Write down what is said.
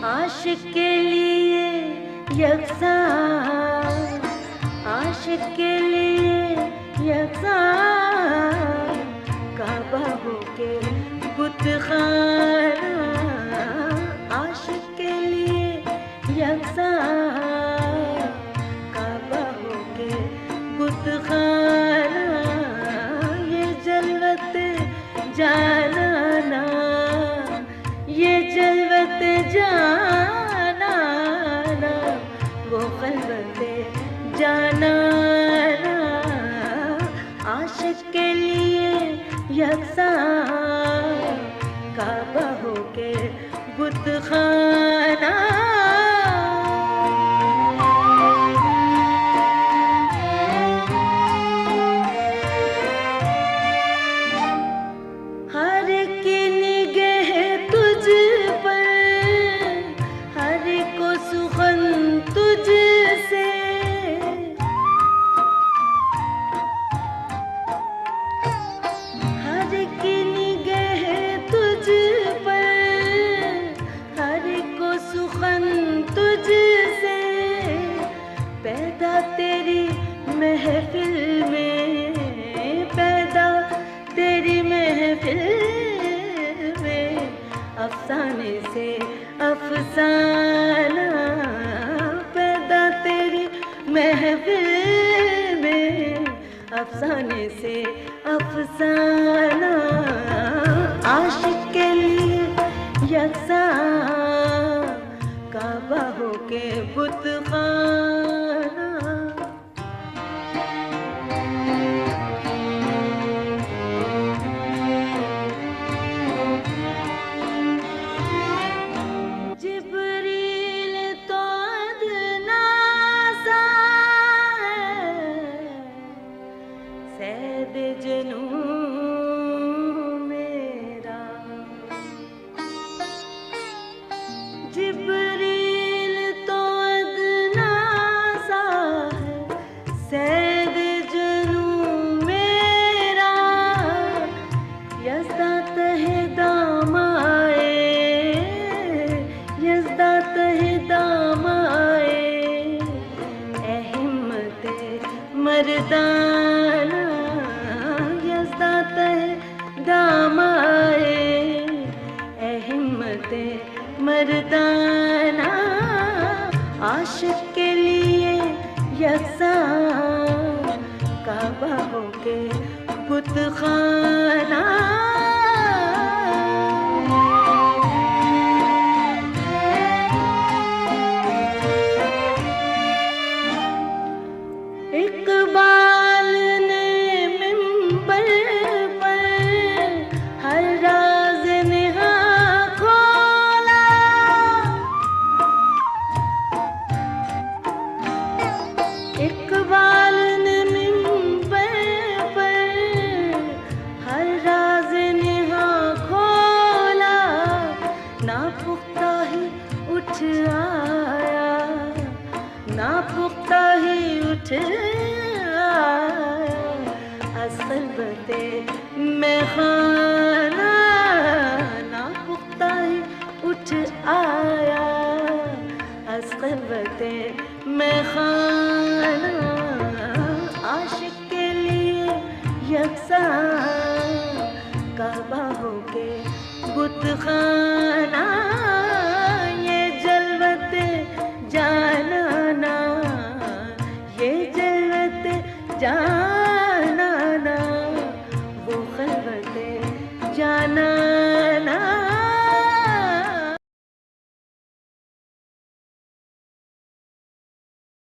आशिक के लिए यकसां, आशिक के लिए यकसां, काबा होके बुतखाना। आशिक के लिए यकसां, काबा होके बुतखाना। ये जलवत जानाना, ये जलवत जानाना, वो खलवते जानाना। आशिक के लिए यकसां, काबा होके बुतखाना। हर की निगाह तुझ पर, हर को सुखन तुझसे। हर की निगाह तुझ पर, हर को सुखन तुझसे। पैदा तेरी महफिल में, पैदा तेरी महफिल में। अफसाने से अफसाना, पैदा तेरी महफिल में। अफसाने से अफसाना। आशिक के लिए यकसां, काबा होके बुतखाना। जिब्रील तो अदना सा है, सैद जुनूं मेरा। जिब्रील तो अदना सा है, सैद जुनूं मेरा। यज़्दात है दामाए, यज़्दात है दामाए। ए हिम्मते मर्दाना, यज़्दात है दामाए। ए हिम्मते मर्दाना। आशिक के लिए यकसां, काबा होके बुतखाना। इकबाल ने मिंबर पर हर राज नेहा खोला। इकबाल ने मिंबर पर हर राज नेहा खोला। ना पुख्ता ही उठ आया, ना पुख्ता ही उठ आया। खलवते में खाना, ना पुख्ता ही उठ आया। खलवते में खाना। आशिक के लिए यकसां, काबा होके बुतखाना। ये जलवत जानाना, ये जलवत जानाना।